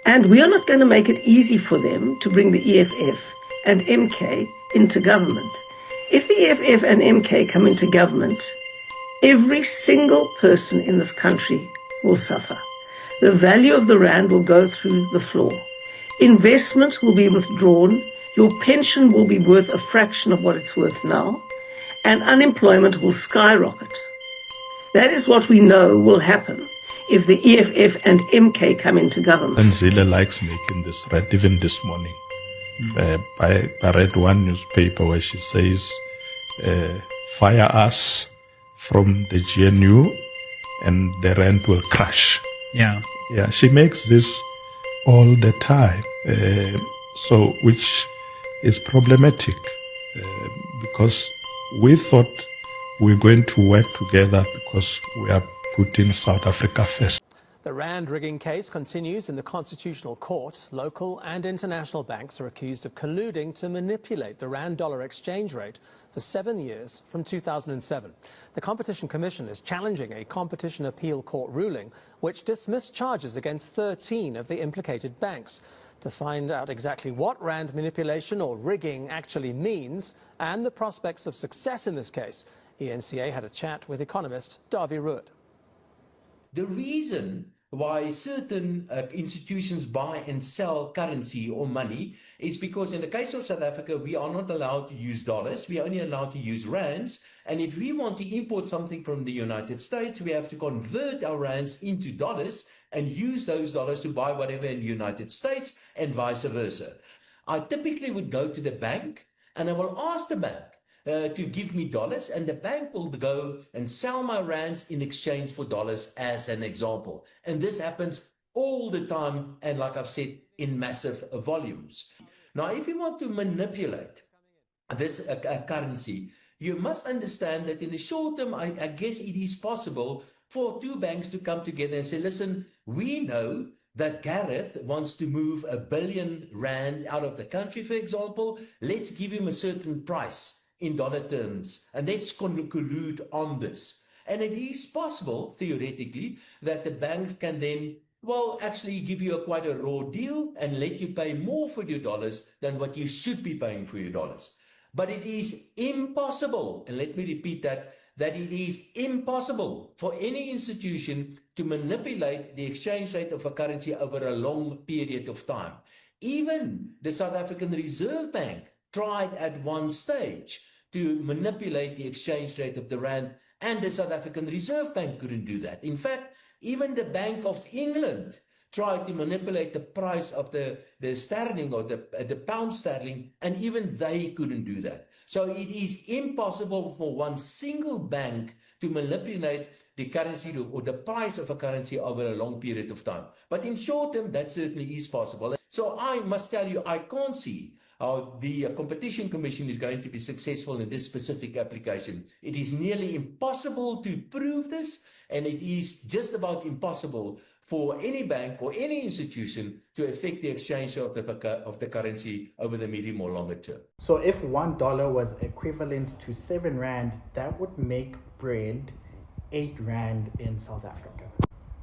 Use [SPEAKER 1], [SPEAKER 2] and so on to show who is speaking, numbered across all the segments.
[SPEAKER 1] And we are not going to make it easy for them to bring the EFF and MK into government. If the EFF and MK come into government, every single person in this country will suffer. The value of the rand will go through the floor. Investment will be withdrawn. Your pension will be worth a fraction of what it's worth now. And unemployment will skyrocket. That is what we know will happen if the EFF and MK come into government.
[SPEAKER 2] And Zille likes making this threat, even this morning. I read one newspaper where she says, fire us from the GNU and the rand will crash.
[SPEAKER 3] Yeah.
[SPEAKER 2] Yeah, she makes this all the time, so which is problematic because we thought we're going to work together because we are putting South Africa first.
[SPEAKER 4] The rand rigging case continues in the Constitutional Court. Local and international banks are accused of colluding to manipulate the rand-dollar exchange rate for 7 years from 2007. The Competition Commission is challenging a Competition Appeal Court ruling which dismissed charges against 13 of the implicated banks. To find out exactly what rand manipulation or rigging actually means and the prospects of success in this case, ENCA had a chat with economist Dawie Rood.
[SPEAKER 5] The reason why certain institutions buy and sell currency or money is because in the case of South Africa, we are not allowed to use dollars. We are only allowed to use rands. And if we want to import something from the United States, we have to convert our rands into dollars and use those dollars to buy whatever in the United States and vice versa. I typically would go to the bank and I will ask the bank to give me dollars, and the bank will go and sell my rands in exchange for dollars, as an example. And this happens all the time, and like I've said, in massive volumes. Now, if you want to manipulate this currency, you must understand that in the short term, I guess it is possible for two banks to come together and say, listen, we know that Gareth wants to move R1 billion out of the country, for example. Let's give him a certain price in dollar terms, and let's collude on this. And it is possible, theoretically, that the banks can then, well, actually give you quite a raw deal and let you pay more for your dollars than what you should be paying for your dollars. But it is impossible, and let me repeat that it is impossible for any institution to manipulate the exchange rate of a currency over a long period of time. Even the South African Reserve Bank tried at one stage to manipulate the exchange rate of the rand, and the South African Reserve Bank couldn't do that. In fact, even the Bank of England tried to manipulate the price of the sterling or the pound sterling, and even they couldn't do that. So it is impossible for one single bank to manipulate the currency or the price of a currency over a long period of time. But in short term, that certainly is possible. So I must tell you, I can't see how the Competition Commission is going to be successful in this specific application. It is nearly impossible to prove this, and it is just about impossible for any bank or any institution to affect the exchange of the currency over the medium or longer term.
[SPEAKER 6] So if $1 was equivalent to 7 rand, that would make bread 8 rand in South Africa.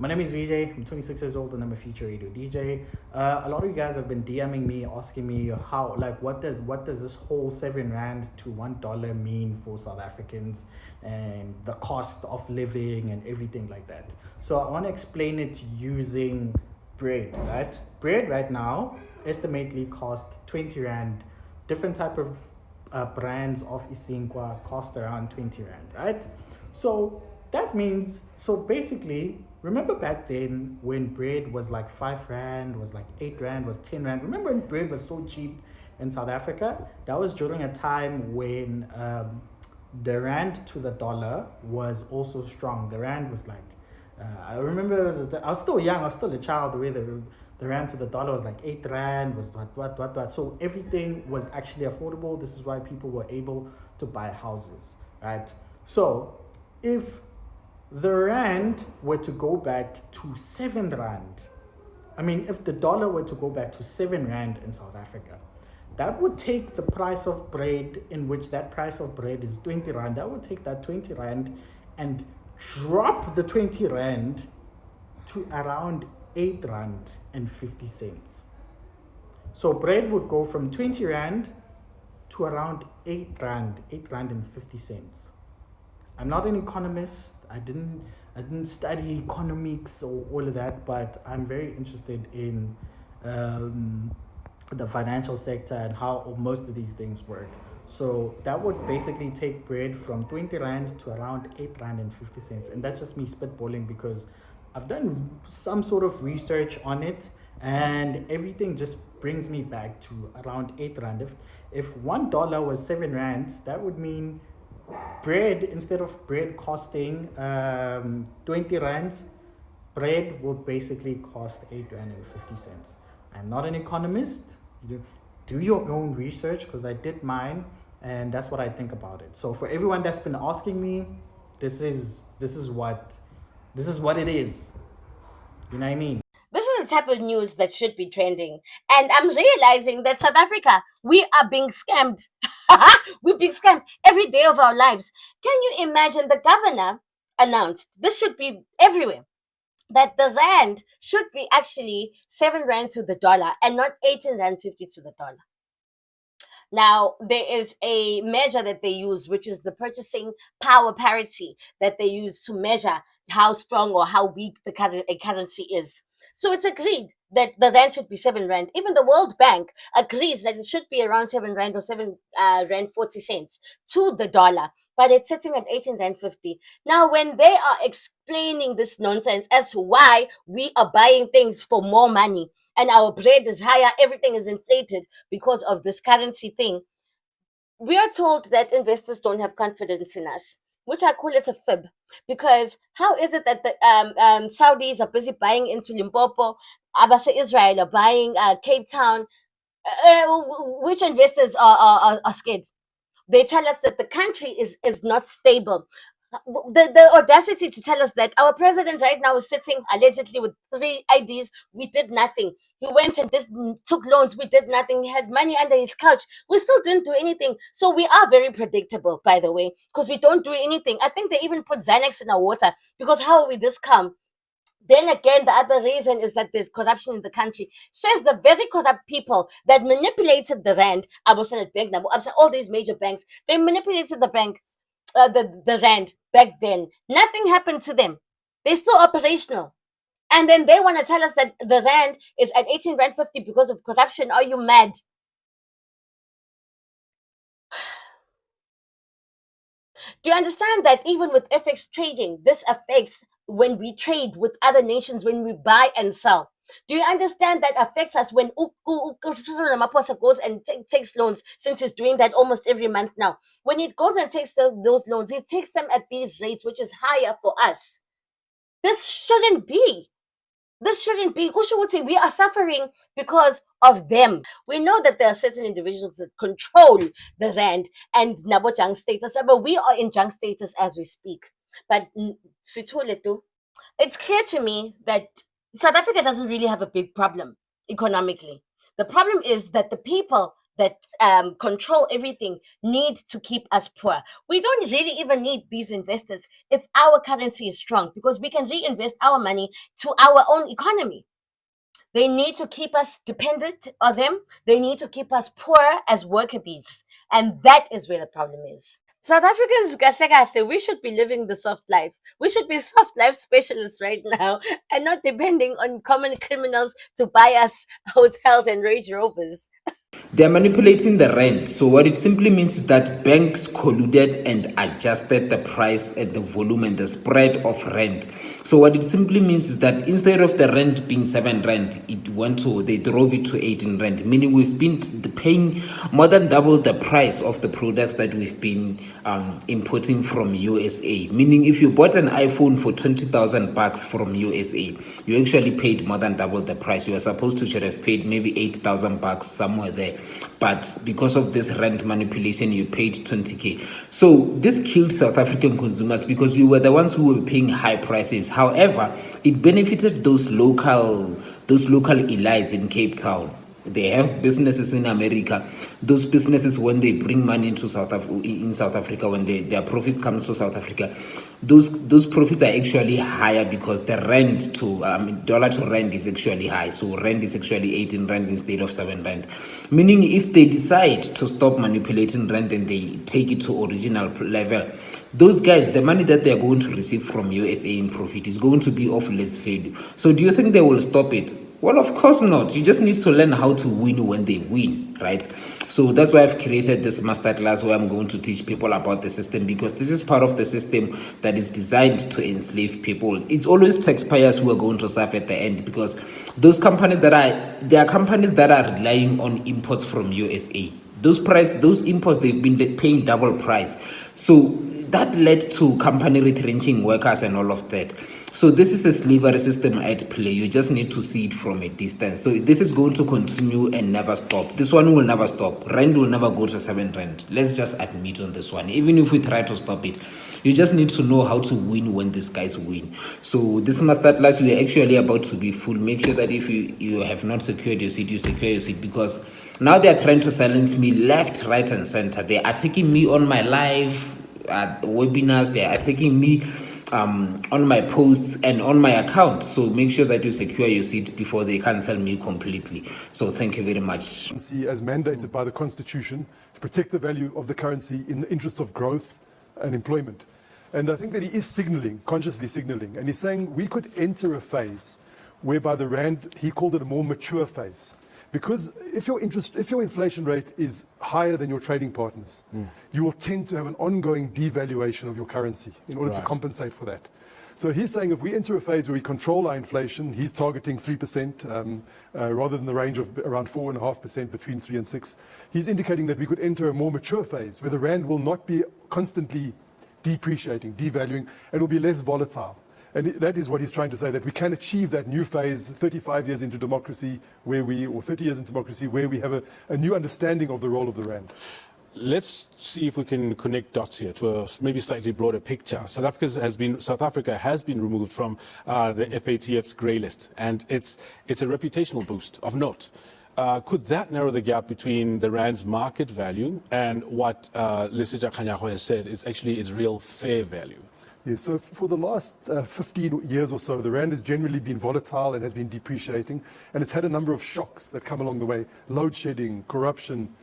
[SPEAKER 6] My name is VJ. I'm 26 years old and I'm a future radio DJ. A lot of you guys have been DMing me, asking me how, like, what does this whole 7 rand to $1 mean for South Africans and the cost of living and everything like that. So I want to explain it using bread, right? Bread right now estimately cost 20 rand. Different type of brands of isinkwa cost around 20 rand, right? So that means, so basically, remember back then when bread was like 5 rand, was like 8 rand, was 10 rand. Remember when bread was so cheap in South Africa? That was during a time when the rand to the dollar was also strong. The rand was like, I remember I was still young, I was still a child, where the rand to the dollar was like 8 rand, was what. So everything was actually affordable. This is why people were able to buy houses, right? So if the rand were to go back to 7 rand, I mean, if the dollar were to go back to 7 rand in South Africa, that would take the price of bread, in which that price of bread is 20 rand, that would take that 20 rand and drop the 20 rand to around 8 rand and 50 cents. So bread would go from 20 rand to around 8 rand and 50 cents. I'm not an economist. I didn't study economics or all of that, but I'm very interested in the financial sector and how most of these things work. So that would basically take bread from 20 rand to around 8 rand and 50 cents. And that's just me spitballing because I've done some sort of research on it, and everything just brings me back to around 8 rand. If $1 was 7 rand, that would mean bread, instead of bread costing 20 rands, bread would basically cost 8 rand and 50 cents. I'm not an economist. You do your own research, because I did mine, and that's what I think about it. So for everyone that's been asking me, this is what it is. You know what I mean?
[SPEAKER 3] This is the type of news that should be trending. And I'm realizing that South Africa, we are being scammed. We're being scammed every day of our lives. Can you imagine? The governor announced, this should be everywhere, that the rand should be actually 7 rand to the dollar and not 18 rand 50 to the dollar. Now, there is a measure that they use, which is the purchasing power parity that they use to measure how strong or how weak a currency is. So it's agreed that the rand should be 7 rand. Even the World Bank agrees that it should be around 7 rand or 7 rand 40 cents to the dollar, but it's sitting at 18 rand 50. Now, when they are explaining this nonsense as to why we are buying things for more money and our bread is higher, everything is inflated because of this currency thing, we are told that investors don't have confidence in us, which I call it a fib. Because how is it that the Saudis are busy buying into Limpopo, Abasa Israel are buying Cape Town? Which investors are scared? They tell us that the country is not stable. The audacity to tell us that our president right now is sitting allegedly with 3 IDs. We did nothing. He went and took loans. We did nothing. He had money under his couch. We still didn't do anything. So we are very predictable, by the way, because we don't do anything. I think they even put Xanax in our water, because how are we this calm? Then again, the other reason is that there's corruption in the country. Says the very corrupt people that manipulated the rand. I was at bank now. All these major banks, they manipulated the banks, the rand back then. Nothing happened to them. They're still operational. And then they want to tell us that the rand is at 18 rand 50 because of corruption. Are you mad? Do you understand that even with FX trading, this affects when we trade with other nations, when we buy and sell? Do you understand that affects us when Ramaphosa goes and takes loans, since he's doing that almost every month now? When he goes and takes those loans, he takes them at these rates, which is higher for us. This shouldn't be. This shouldn't be. We are suffering because of them. We know that there are certain individuals that control the rand and Nabo junk status, but we are in junk status as we speak. But it's clear to me that South Africa doesn't really have a big problem economically. The problem is that the people that control everything need to keep us poor. We don't really even need these investors if our currency is strong, because we can reinvest our money to our own economy. They need to keep us dependent on them. They need to keep us poor as worker bees. And that is where the problem is. South Africans, we should be living the soft life. We should be soft life specialists right now and not depending on common criminals to buy us hotels and Range Rovers.
[SPEAKER 7] They are manipulating the rent. So what it simply means is that banks colluded and adjusted the price and the volume and the spread of rent. So what it simply means is that instead of the rent being 7 rand, they drove it to 18 rand, meaning we've been paying more than double the price of the products that we've been importing from USA. Meaning if you bought an iPhone for 20,000 bucks from USA, you actually paid more than double the price. You were supposed to should have paid maybe 8,000 bucks somewhere there. But because of this rent manipulation, you paid 20k. So this killed South African consumers because we were the ones who were paying high prices. However, it benefited those local elites in Cape Town. They have businesses in America. Those businesses, when they bring money into South Africa, when their profits come to South Africa, those profits are actually higher because the rent to dollar to rand is actually high. So rent is actually 18 rand instead of 7 rand. Meaning, if they decide to stop manipulating rent and they take it to original level, those guys, the money that they are going to receive from USA in profit is going to be of less value. So do you think they will stop it? Well, of course not. You just need to learn how to win when they win, right? So that's why I've created this masterclass where I'm going to teach people about the system, because this is part of the system that is designed to enslave people. It's always taxpayers who are going to suffer at the end, because there are companies that are relying on imports from USA. Those imports, they've been paying double price. So that led to company retrenching workers and all of that. So this is a slavery system at play. You just need to see it from a distance. So this is going to continue and never stop. This one will never stop. Rand will never go to 7 rand. Let's just admit on this one. Even if we try to stop it, you just need to know how to win when these guys win. So this masterclass will actually about to be full. Make sure that if you have not secured your seat, you secure your seat, because now they are trying to silence me left, right, and center. They are attacking me on my live webinars. They are attacking me on my posts and on my account. So make sure that you secure your seat before they cancel me completely. So thank you very much.
[SPEAKER 8] As mandated by the Constitution to protect the value of the currency in the interests of growth and employment. And I think that he is signaling, consciously signaling, and he's saying we could enter a phase whereby the rand, he called it a more mature phase. Because if your inflation rate is higher than your trading partners, you will tend to have an ongoing devaluation of your currency in order to compensate for that. So he's saying if we enter a phase where we control our inflation, he's targeting 3% rather than the range of around 4.5%, between 3 and 6. He's indicating that we could enter a more mature phase where the rand will not be constantly depreciating, devaluing, and will be less volatile. And that is what he's trying to say, that we can achieve that new phase 35 years into democracy, or 30 years into democracy, where we have a new understanding of the role of the rand.
[SPEAKER 9] Let's see if we can connect dots here to a maybe slightly broader picture. South Africa has been removed from the FATF's grey list, and it's a reputational boost of note. Could that narrow the gap between the rand's market value and what Lesija Kganyago has said is actually its real fair value?
[SPEAKER 8] Yes, so for the last 15 years or so, the rand has generally been volatile and has been depreciating, and it's had a number of shocks that come along the way: load shedding, corruption.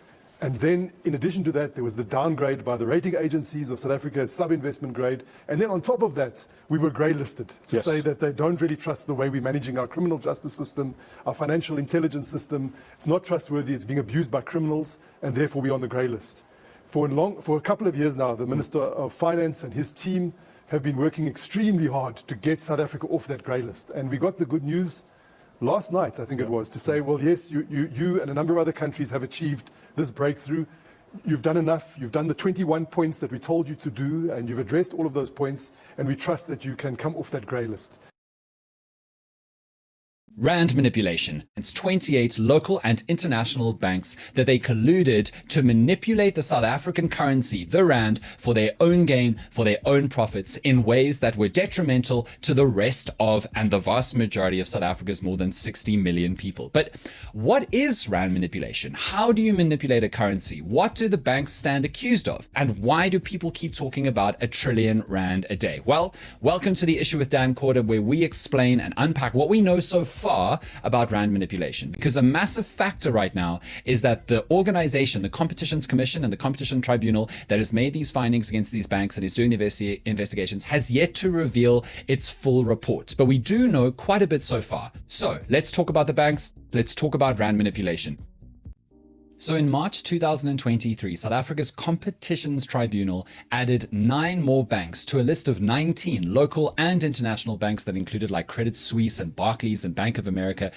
[SPEAKER 8] And then, in addition to that, there was the downgrade by the rating agencies of South Africa as sub-investment grade. And then on top of that, we were grey listed to say that they don't really trust the way we're managing our criminal justice system, our financial intelligence system. It's not trustworthy, it's being abused by criminals, and therefore we're on the grey list. For a couple of years now, the Minister of Finance and his team have been working extremely hard to get South Africa off that grey list. And we got the good news last night, I think it was, to say, well, yes, you and a number of other countries have achieved this breakthrough. You've done enough. You've done the 21 points that we told you to do, and you've addressed all of those points, and we trust that you can come off that grey list.
[SPEAKER 10] Rand manipulation. It's 28 local and international banks that they colluded to manipulate the South African currency, the rand, for their own gain, for their own profits, in ways that were detrimental to the rest of and the vast majority of South Africa's more than 60 million people. But what is rand manipulation? How do you manipulate a currency? What do the banks stand accused of? And why do people keep talking about R1 trillion a day? Well, welcome to The Issue with Dan Corder, where we explain and unpack what we know so far about rand manipulation, because a massive factor right now is that the organization, the Competitions Commission and the Competition Tribunal that has made these findings against these banks and is doing the investigations has yet to reveal its full report. But we do know quite a bit so far. So let's talk about the banks. Let's talk about rand manipulation. So in March 2023, South Africa's Competitions Tribunal added 9 more banks to a list of 19 local and international banks that included like Credit Suisse and Barclays and Bank of America.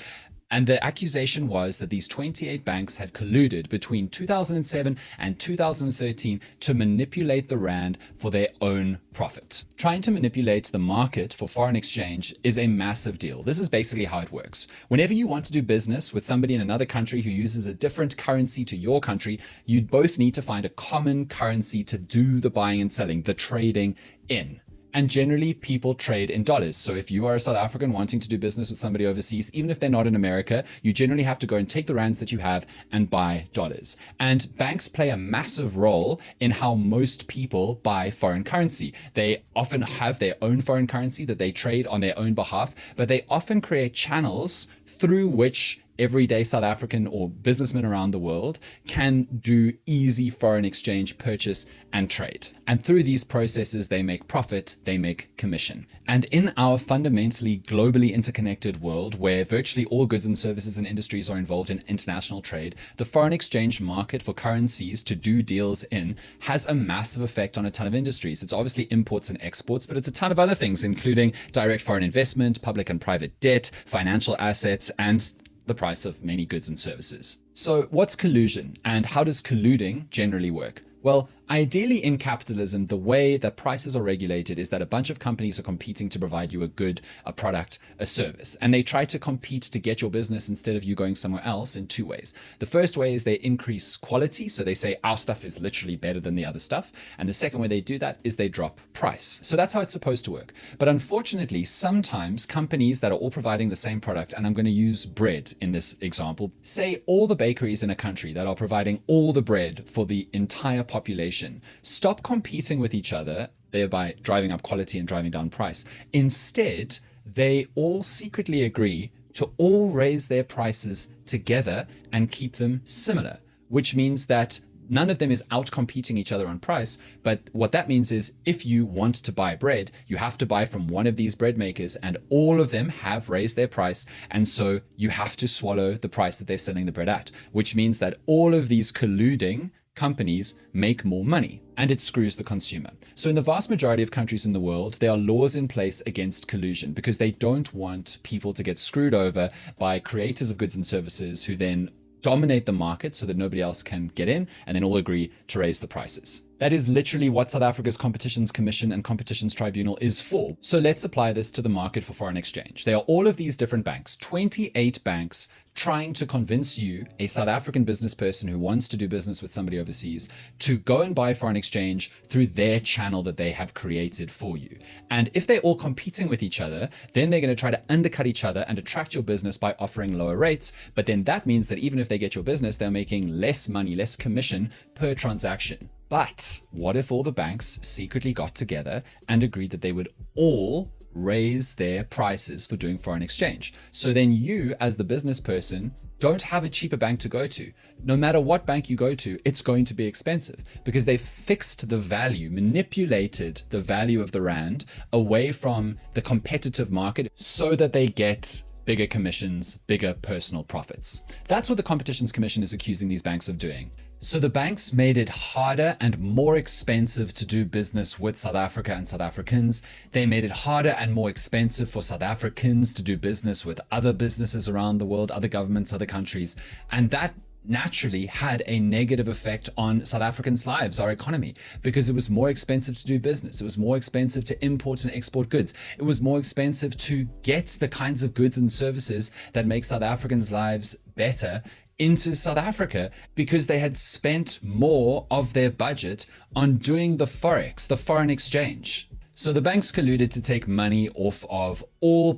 [SPEAKER 10] And the accusation was that these 28 banks had colluded between 2007 and 2013 to manipulate the rand for their own profit. Trying to manipulate the market for foreign exchange is a massive deal. This is basically how it works. Whenever you want to do business with somebody in another country who uses a different currency to your country, you both need to find a common currency to do the buying and selling, the trading in. And generally, people trade in dollars. So if you are a South African wanting to do business with somebody overseas, even if they're not in America, you generally have to go and take the rands that you have and buy dollars. And banks play a massive role in how most people buy foreign currency. They often have their own foreign currency that they trade on their own behalf, but they often create channels through which everyday South African or businessmen around the world can do easy foreign exchange purchase and trade. And through these processes, they make profit, they make commission. And in our fundamentally globally interconnected world, where virtually all goods and services and industries are involved in international trade, the foreign exchange market for currencies to do deals in has a massive effect on a ton of industries. It's obviously imports and exports, but it's a ton of other things, including direct foreign investment, public and private debt, financial assets, and the price of many goods and services. So what's collusion, and how does colluding generally work? Well, ideally in capitalism, the way that prices are regulated is that a bunch of companies are competing to provide you a good, a product, a service. And they try to compete to get your business instead of you going somewhere else in two ways. The first way is they increase quality. So they say our stuff is literally better than the other stuff. And the second way they do that is they drop price. So that's how it's supposed to work. But unfortunately, sometimes companies that are all providing the same product, and I'm going to use bread in this example, say all the bakeries in a country that are providing all the bread for the entire population stop competing with each other, thereby driving up quality and driving down price. Instead, they all secretly agree to all raise their prices together and keep them similar, which means that none of them is out competing each other on price. But what that means is if you want to buy bread, you have to buy from one of these bread makers, and all of them have raised their price. And so you have to swallow the price that they're selling the bread at, which means that all of these colluding companies make more money, and it screws the consumer. So in the vast majority of countries in the world, there are laws in place against collusion because they don't want people to get screwed over by creators of goods and services who then dominate the market so that nobody else can get in and then all agree to raise the prices. That is literally what South Africa's Competitions Commission and Competitions Tribunal is for. So let's apply this to the market for foreign exchange. There are all of these different banks, 28 banks, trying to convince you, a South African business person who wants to do business with somebody overseas, to go and buy foreign exchange through their channel that they have created for you. And if they're all competing with each other, then they're going to try to undercut each other and attract your business by offering lower rates. But then that means that even if they get your business, they're making less money, less commission per transaction. But what if all the banks secretly got together and agreed that they would all raise their prices for doing foreign exchange? So then you, as the business person, don't have a cheaper bank to go to. No matter what bank you go to, it's going to be expensive because they've fixed the value, manipulated the value of the rand away from the competitive market so that they get bigger commissions, bigger personal profits. That's what the Competitions Commission is accusing these banks of doing. So the banks made it harder and more expensive to do business with South Africa and South Africans. They made it harder and more expensive for South Africans to do business with other businesses around the world, other governments, other countries. And that naturally had a negative effect on South Africans' lives, our economy, because it was more expensive to do business. It was more expensive to import and export goods. It was more expensive to get the kinds of goods and services that make South Africans' lives better into South Africa because they had spent more of their budget on doing the forex, the foreign exchange. So the banks colluded to take money off of all